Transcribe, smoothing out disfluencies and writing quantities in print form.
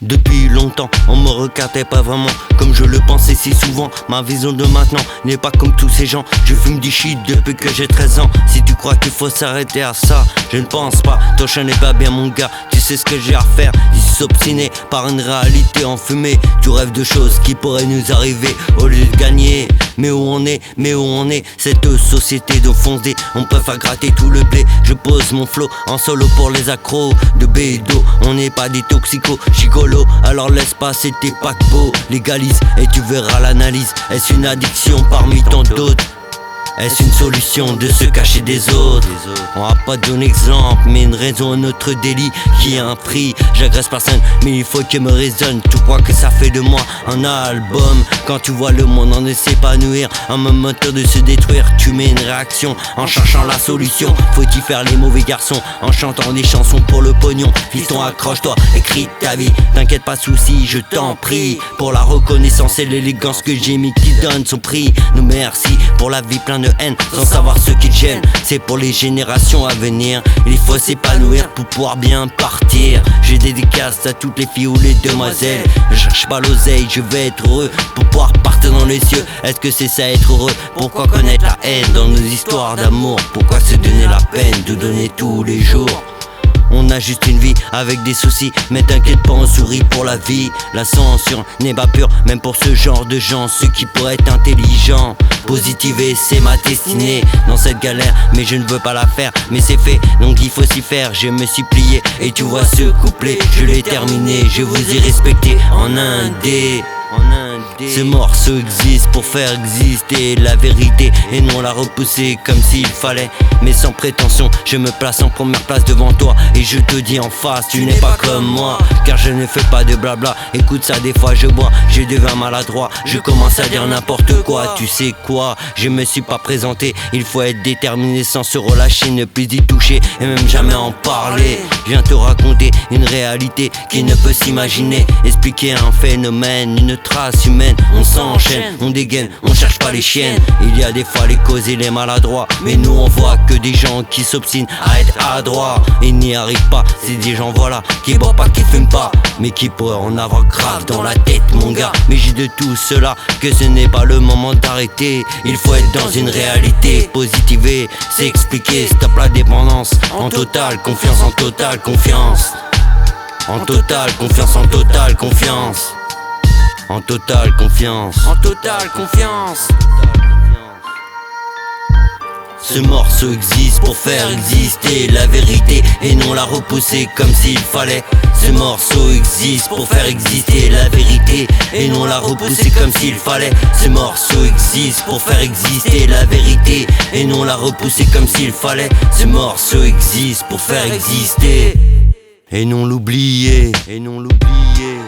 Depuis longtemps, on me regardait pas vraiment comme je le pensais si souvent. Ma vision de maintenant n'est pas comme tous ces gens. Je fume du shit depuis que j'ai 13 ans. Si tu crois qu'il faut s'arrêter à ça, je ne pense pas. Ton chien n'est pas bien mon gars, tu sais ce que j'ai à faire. Ils s'obstinent par une réalité enfumée. Tu rêves de choses qui pourraient nous arriver au lieu de gagner. Mais où on est, cette société de foncé. On peut faire gratter tout le blé. Je pose mon flow en solo pour les accros de bédo. On n'est pas des toxicos, gigolo. Alors laisse passer tes paquebots. Légalise et tu verras l'analyse. Est-ce une addiction parmi tant d'autres? Est-ce une solution de se cacher des autres? On va pas donner exemple, mais une raison à notre délit qui a un prix. J'agresse personne, mais il faut qu'il me résonne. Tu crois que ça fait de moi un album? Quand tu vois le monde en s'épanouir, un moteur de se détruire, tu mets une réaction en cherchant la solution. Faut-il faire les mauvais garçons en chantant des chansons pour le pognon? Fiston, accroche-toi, écris ta vie. T'inquiète pas, souci, je t'en prie. Pour la reconnaissance et l'élégance que j'ai mis qui donne son prix. Nous merci pour la vie pleine de haine, sans savoir ce qui gêne. C'est pour les générations à venir. Il faut s'épanouir pour pouvoir bien partir. J'ai dédicace à toutes les filles ou les demoiselles. Je cherche pas l'oseille, je vais être heureux pour pouvoir partir dans les cieux. Est-ce que c'est ça être heureux? Pourquoi connaître la haine dans nos histoires d'amour? Pourquoi se donner la peine de donner tous les jours? On a juste une vie avec des soucis, mais t'inquiète pas, on sourit pour la vie. La censure n'est pas pure, même pour ce genre de gens. Ceux qui pourraient être intelligents, positiver, c'est ma destinée dans cette galère, mais je ne veux pas la faire. Mais c'est fait, donc il faut s'y faire. Je me suis plié, et tu vois ce couplet, je l'ai terminé. Je vous ai respecté en indé. Ce morceau existe pour faire exister la vérité et non la repousser comme s'il fallait. Mais sans prétention, je me place en première place devant toi et je te dis en face, tu n'es pas comme moi. Car je ne fais pas de blabla, écoute ça, des fois je bois, je deviens maladroit, je commence à dire n'importe quoi. Tu sais quoi, je me suis pas présenté, il faut être déterminé sans se relâcher, ne plus y toucher et même jamais en parler. Je viens te raconter une réalité qui ne peut s'imaginer, expliquer un phénomène, une trace humaine. On s'enchaîne, on dégaine, on cherche pas les chiennes. Il y a des fois les causes et les maladroits, mais nous on voit que des gens qui s'obstinent à être adroits et n'y arrivent pas. C'est des gens voilà, qui boivent pas, qui fument pas, mais qui pourraient en avoir grave dans la tête mon gars. Mais j'ai de tout cela que ce n'est pas le moment d'arrêter. Il faut être dans une réalité, positiver, c'est expliquer. Stop la dépendance, en totale confiance, en totale confiance. En totale confiance, en totale confiance. En totale confiance. En totale confiance. Ce morceau existe pour faire exister la vérité et non la repousser comme s'il fallait. Ce morceau existe pour faire exister la vérité et non la repousser comme s'il fallait. Ce morceau existe pour faire exister la vérité et non la repousser comme s'il fallait. Ce morceau existe pour faire exister et non l'oublier. Et non l'oublier.